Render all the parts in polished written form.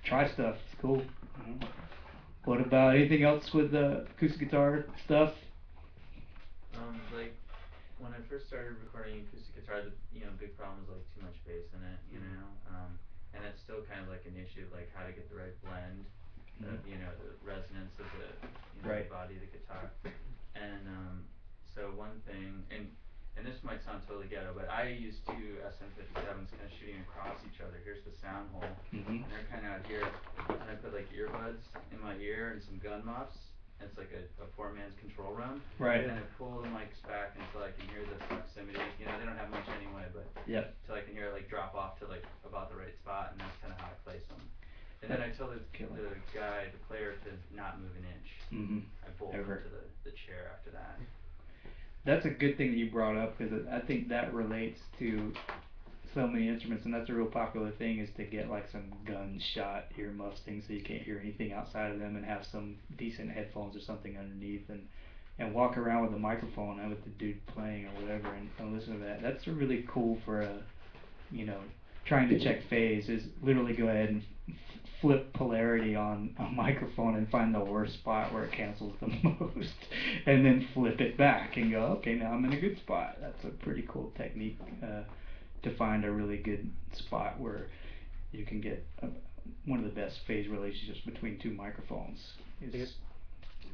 try stuff. It's cool. What about anything else with the acoustic guitar stuff? Like when I first started recording acoustic guitar, the big problem was like too much bass in it, and it's still kind of like an issue, like how to get the right blend of the resonance of the Right. the body of the guitar, and so one thing, and this might sound totally ghetto, but I use two SM57s kind of shooting across each other. Here's the sound hole, and they're kind of out here, and I put like earbuds in my ear and some gun muffs. It's like a four-man's control room. Right. And I pull the mics back until I can hear the proximity. They don't have much anyway, but Yep. until I can hear it like drop off to like about the right spot, and that's kind of how I place them. And then I tell the guy, the player, to not move an inch. I bolt into the chair after that. That's a good thing that you brought up, because I think that relates to so many instruments, and that's a real popular thing, is to get like some gunshot earmuffs things so you can't hear anything outside of them, and have some decent headphones or something underneath, and walk around with a microphone and with the dude playing or whatever, and listen to that. That's really cool for trying to check phase, is literally go ahead and flip polarity on a microphone and find the worst spot where it cancels the most, and then flip it back and go, okay, now I'm in a good spot. That's a pretty cool technique to find a really good spot where you can get one of the best phase relationships between two microphones.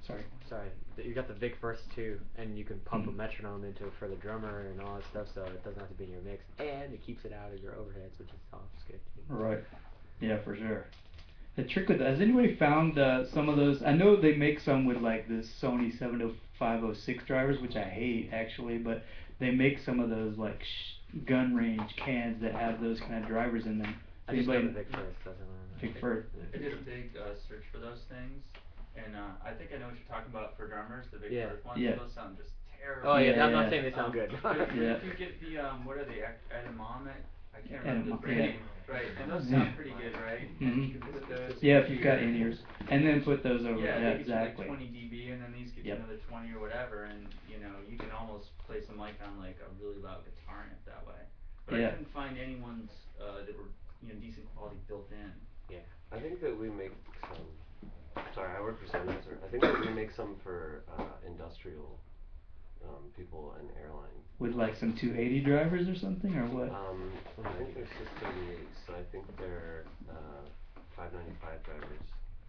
Sorry. You got the Vic First too, and you can pump a metronome into it for the drummer and all that stuff, so it doesn't have to be in your mix, and it keeps it out of your overheads, which is also good too. Right. Yeah, for sure. The trick with that, has anybody found some of those? I know they make some with like the Sony 70506 drivers, which I hate actually, but they make some of those like gun range cans that have those kind of drivers in them. I just know the Vic First. Vic First. I did a big search for those things, and I think I know what you're talking about for drummers, the Vic First ones. Yeah. Those sound just terrible. Oh yeah, I'm not saying they sound good. If you get the what are they, edamame? I can't remember the brand name. Right, and those sound pretty good, right? You can put those. Yeah, if you've got in-ears, and then put those over. Yeah, Yeah, they get exactly. you like 20 dB, and then these get you another 20 or whatever, and you can almost place a mic on like a really loud guitar amp that way. But I couldn't find any ones that were decent quality built in. Yeah. I think that we make some. Sorry, I work for Sennheiser. I think that we make some for industrial people and airline. With like some 280 drivers or something, or what? I think they're 638, so I think they're 595 drivers.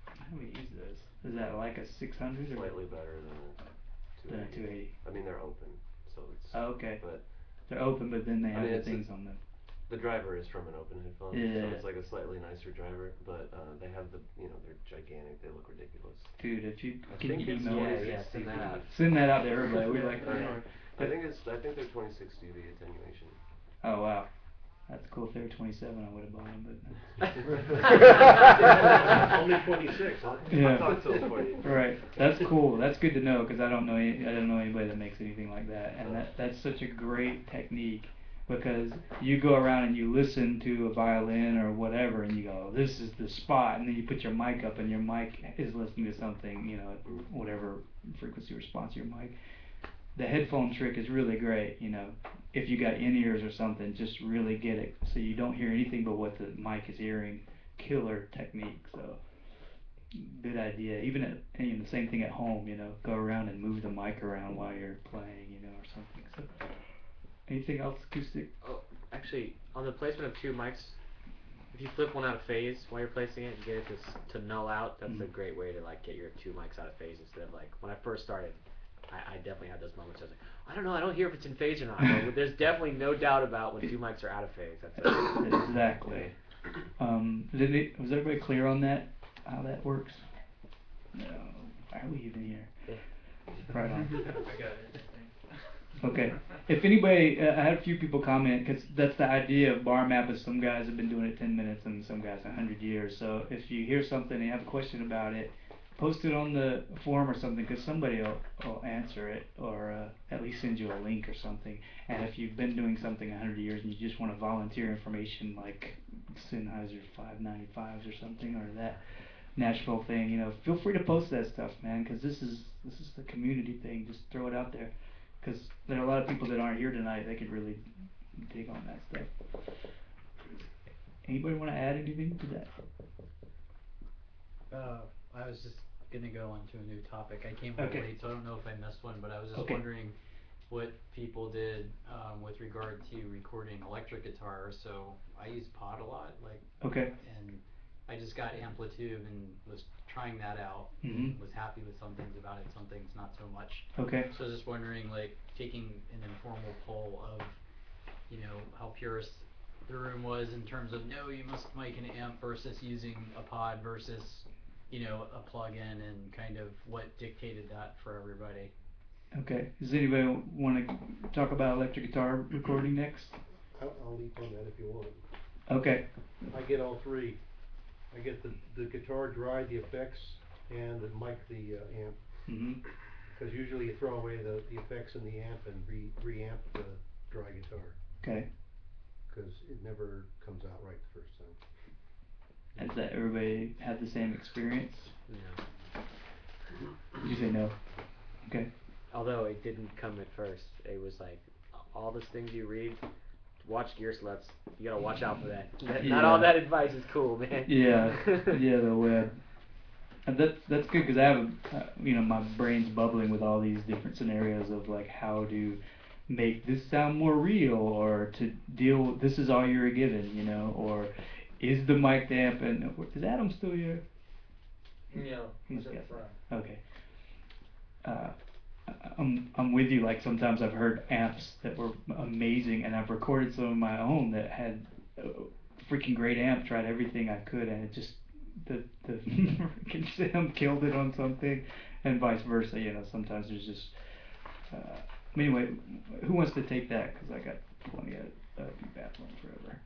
How do we use those? Is that like a 600 or? Slightly better than a 280. I mean, they're open, so it's. Oh, okay. But they're open, but then they have the things on them. The driver is from an open headphone, so it's like a slightly nicer driver, but they have they're gigantic, they look ridiculous. Dude, if you can email send that out to everybody. We like that. I think they're 26 dB attenuation. Oh wow, that's cool. If they were 27, I would have bought them, but only 26, huh? Yeah. I thought so for you. Right, that's cool. That's good to know, because I don't know anybody that makes anything like that, and that's such a great technique. Because you go around and you listen to a violin or whatever, and you go, this is the spot, and then you put your mic up, and your mic is listening to something, whatever frequency response to your mic. The headphone trick is really great, if you got in-ears or something, just really get it so you don't hear anything but what the mic is hearing. Killer technique, so good idea. Even the same thing at home, go around and move the mic around while you're playing, or something. So. Anything else acoustic? Oh, actually, on the placement of two mics, if you flip one out of phase while you're placing it and get it to null out, that's a great way to like get your two mics out of phase, instead of like when I first started, I definitely had those moments. I was like, I don't know, I don't hear if it's in phase or not. But there's definitely no doubt about when two mics are out of phase. That's it. Exactly. Was everybody clear on that? How that works? No. Why are we even here? Yeah. Right on. I got it. Okay. If anybody, I had a few people comment, because that's the idea of BARMMAP, is some guys have been doing it 10 minutes and some guys 100 years. So if you hear something and you have a question about it, post it on the forum or something, because somebody will answer it, or at least send you a link or something. And if you've been doing something 100 years and you just want to volunteer information like Sennheiser 595s or something, or that Nashville thing, feel free to post that stuff, man, because this is the community thing. Just throw it out there. Because there are a lot of people that aren't here tonight. They could really dig on that stuff. Anybody want to add anything to that? I was just gonna go on to a new topic. I came home Okay. late, so I don't know if I missed one, but I was just Okay. wondering what people did with regard to recording electric guitar. So I use Pod a lot, like, Okay. and I just got Amplitude and was trying that out. Mhm. Was happy with some things about it, some things not so much. Okay. So I was just wondering, like, taking an informal poll of, you know, how purist the room was in terms of no, you must mic an amp versus using a pod versus, you know, a plug-in, and kind of what dictated that for everybody. Okay. Does anybody want to talk about electric guitar recording next? I'll leap on that if you want. Okay. I get all three. I get the guitar dry, the effects, and the mic the amp. Mhm. Because usually you throw away the effects in the amp and reamp the dry guitar. Okay. Because it never comes out right the first time. Has that everybody had the same experience? No. Did you say no? Okay. Although it didn't come at first. It was like all those things you read. Watch gear sluts. You gotta watch out for that. Not all Yeah. that advice is cool, man. Yeah. Yeah, the web. And that's good because I have, you know, my brain's bubbling with all these different scenarios of like how to make this sound more real, or to deal. This is all you're given, you know, or is the mic damp? And is Adam still here? No, he's Okay. up front. Okay. I'm with you. Like sometimes I've heard amps that were amazing, and I've recorded some of my own that had freaking great amp. Tried everything I could, and it just the freaking Sam killed it on something, and vice versa. You know, sometimes there's just. Anyway, who wants to take that? Because I got plenty of bathroom forever.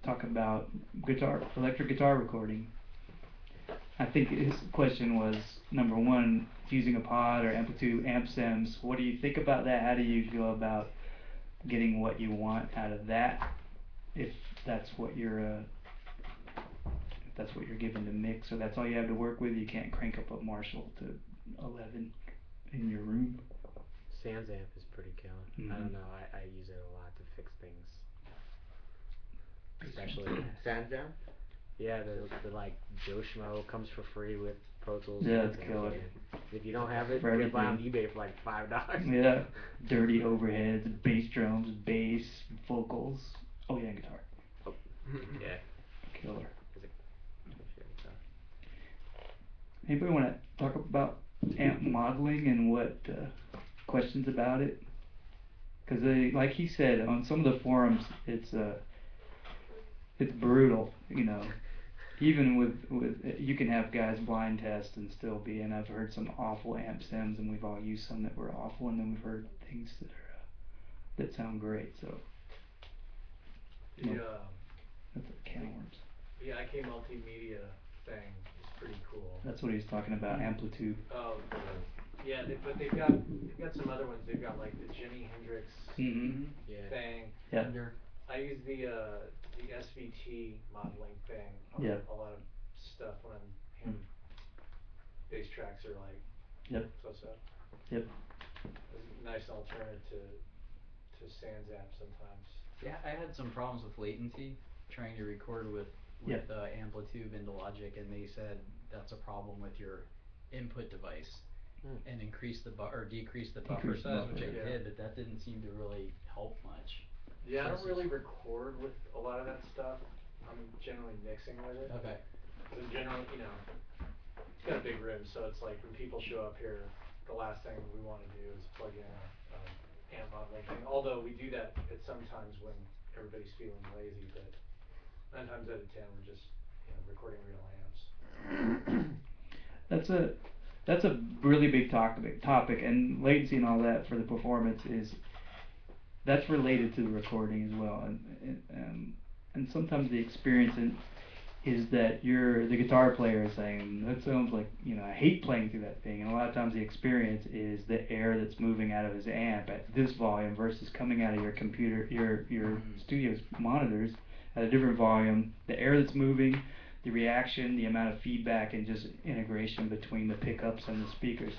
Talk about electric guitar recording. I think his question was, number one, using a pod or Amplitude amp sims. What do you think about that? How do you go about getting what you want out of that? If that's what you're given to mix, or that's all you have to work with, you can't crank up a Marshall to 11 in your room. Sans amp is pretty killer. Mhm. I don't know. I use it a lot to fix things. Especially Sans amp? yeah, the like Joe Schmo comes for free with Pro Tools. Yeah, Sans it's amp, killer. and if you don't have it, For you can buy it on everything. eBay for like $5. Yeah, dirty overheads, bass drums, bass, vocals. Oh yeah, guitar. Oh, yeah. Killer. Is it- Anybody want to talk about amp modeling and what questions about it? Because like he said, on some of the forums, it's brutal. You know, even with you can have guys blind test and still be. And I've heard some awful amp sims, and we've all used some that were awful, and then we've heard things that are that sound great. So that's a can of worms. The IK multimedia thing is pretty cool. That's what he's talking about, Amplitude. Oh, yeah, but they've got some other ones. They've got like the Jimi Hendrix Mm-hmm. Yeah. thing. Yeah. I use the SVT modeling thing on Yeah. a lot of stuff when I'm him. Bass tracks are like Yep. so. Yep. It's a nice alternative to Sans amp sometimes. Yeah, I had some problems with latency trying to record with Yep. Amplitude into Logic, and they said that's a problem with your input device. And increase the or decrease the buffer Decrease the size, which I buffer. did, but that didn't seem to really help much. Yeah, I don't really record with a lot of that stuff. I'm generally mixing with it. Okay. So generally, you know, it's got a big room, so it's like when people show up here, the last thing we want to do is plug in a amp modeling thing. Although we do that at some times when everybody's feeling lazy, but 9 times out of 10 we're just, you know, recording real amps. That's a really big topic, and latency and all that for the performance that's related to the recording as well, and sometimes the experience is that the guitar player is saying that sounds like, you know, I hate playing through that thing, and a lot of times the experience is the air that's moving out of his amp at this volume versus coming out of your computer, your studio's monitors at a different volume, the air that's moving, the reaction, the amount of feedback, and just integration between the pickups and the speakers.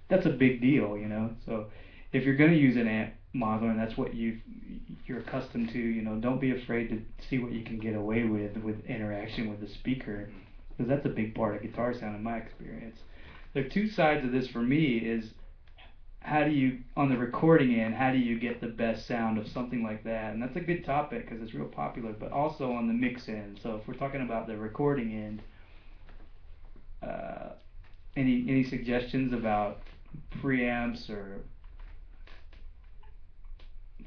That's a big deal, you know. So if you're going to use an amp modeler and that's what you're accustomed to, you know, don't be afraid to see what you can get away with interaction with the speaker, because that's a big part of guitar sound in my experience. There are two sides of this for me. Is how do you, on the recording end, how do you get the best sound of something like that? And that's a good topic because it's real popular, but also on the mix end. So if we're talking about the recording end, any suggestions about preamps or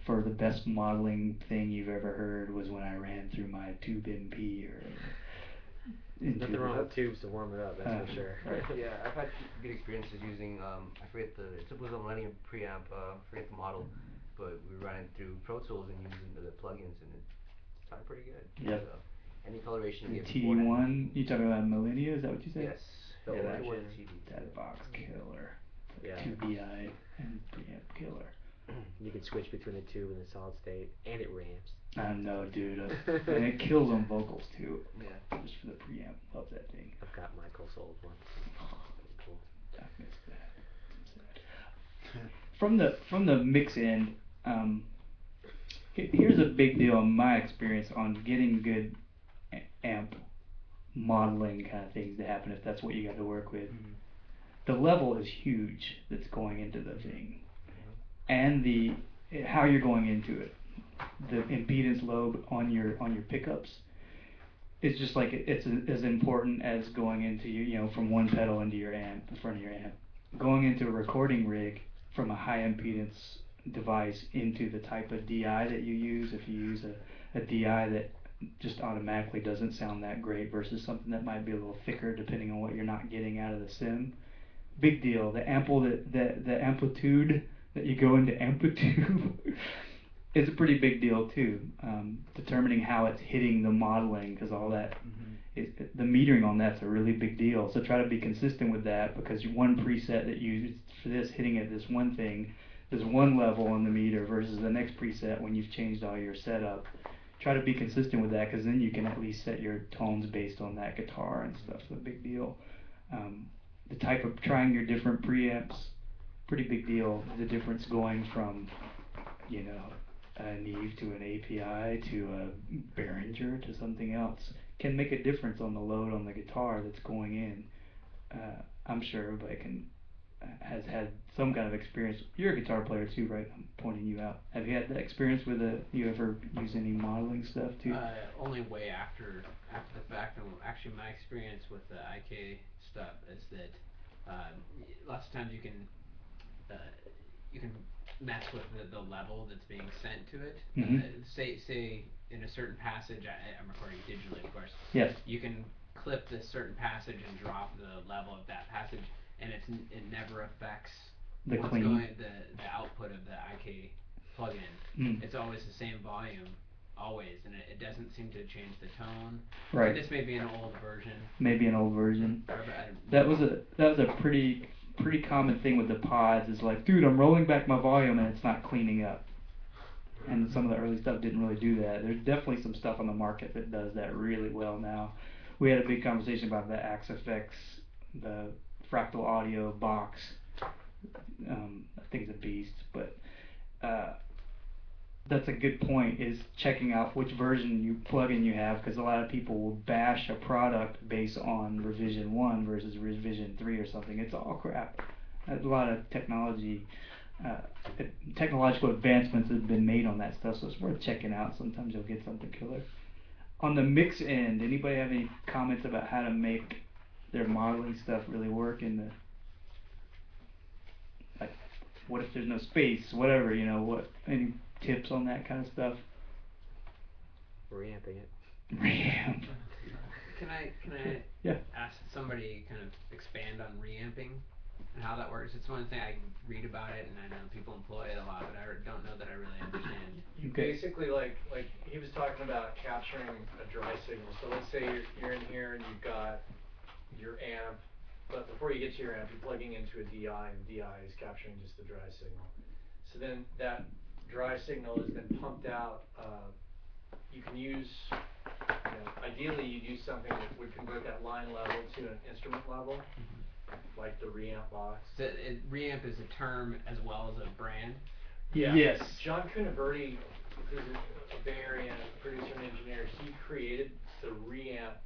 for the best modeling thing you've ever heard was when I ran through my tube MP or Nothing wrong with tubes to warm it up, that's for sure. Yeah, I've had good experiences using I forget it was a Millennium preamp, forget the model, but we ran it through Pro Tools and using the plugins and it sounded pretty good. Yep. So any coloration you The get TD1, you talking about Millennia, is that what you said? Yes. The Yeah, origin. that box killer. Yeah. 2BI and preamp killer. You can switch between the tube and the solid state, and it ramps. I know, dude. And it kills on vocals too. Yeah. Just for the preamp. Love that thing. I've got Michael sold one. Cool. I missed that. From the mix end, here's a big deal in my experience on getting good amp modeling kind of things to happen if that's what you got to work with. Mm-hmm. The level is huge that's going into the thing, and the how you're going into it. The impedance lobe on your pickups is just like it's as important as going into from one pedal into your amp, in front of your amp. Going into a recording rig from a high impedance device into the type of DI that you use, if you use a DI that just automatically doesn't sound that great versus something that might be a little thicker depending on what you're not getting out of the sim. Big deal. The amplitude that you go into amplitude is a pretty big deal too. Determining how it's hitting the modeling, because all that the metering on that's a really big deal. So try to be consistent with that, because one preset that you use for this hitting at this one thing, there's one level on the meter versus the next preset when you've changed all your setup. Try to be consistent with that, because then you can at least set your tones based on that guitar and stuff. So a big deal. The type of trying your different preamps, pretty big deal. The difference going from a Neve to an API to a Behringer to something else can make a difference on the load on the guitar that's going in. I'm sure everybody has had some kind of experience. You're a guitar player too, right? I'm pointing you out. Have you had that experience with you ever use any modeling stuff too? Only way after the fact. And actually, my experience with the IK stuff is that lots of times you can mess with the level that's being sent to it. Say in a certain passage, I'm recording digitally, of course. Yes. You can clip this certain passage and drop the level of that passage, and it never affects the output of the IK plugin. It's always the same volume, always, and it doesn't seem to change the tone. Right. And this may be an old version. Maybe an old version. That was a pretty common thing with the pods. Is like, dude, I'm rolling back my volume and it's not cleaning up. And some of the early stuff didn't really do that. There's definitely some stuff on the market that does that really well now. We had a big conversation about the Axe Effects, the Fractal Audio box. That thing's a beast, but that's a good point, is checking out which version plugin you have, because a lot of people will bash a product based on revision 1 versus revision 3 or something. It's all crap. A lot of technological advancements have been made on that stuff, so it's worth checking out. Sometimes you'll get something killer. On the mix end, anybody have any comments about how to make their modeling stuff really work in the, like, what if there's no space, whatever, any tips on that kind of stuff? Reamping it. Reamp. Can I ask somebody kind of expand on reamping and how that works? It's one thing I read about it, and I know people employ it a lot, but I don't know that I really understand. You basically, like he was talking about capturing a dry signal. So let's say you're in here and you've got your amp, but before you get to your amp, you're plugging into a DI, and DI is capturing just the dry signal. So then that dry signal is then pumped out. You can use, ideally you'd use something that would convert that line level to an instrument level, like the reamp box. Reamp is a term as well as a brand? Yeah. Yes. John Cunaverti, who's a Bay Area producer and engineer, he created the reamp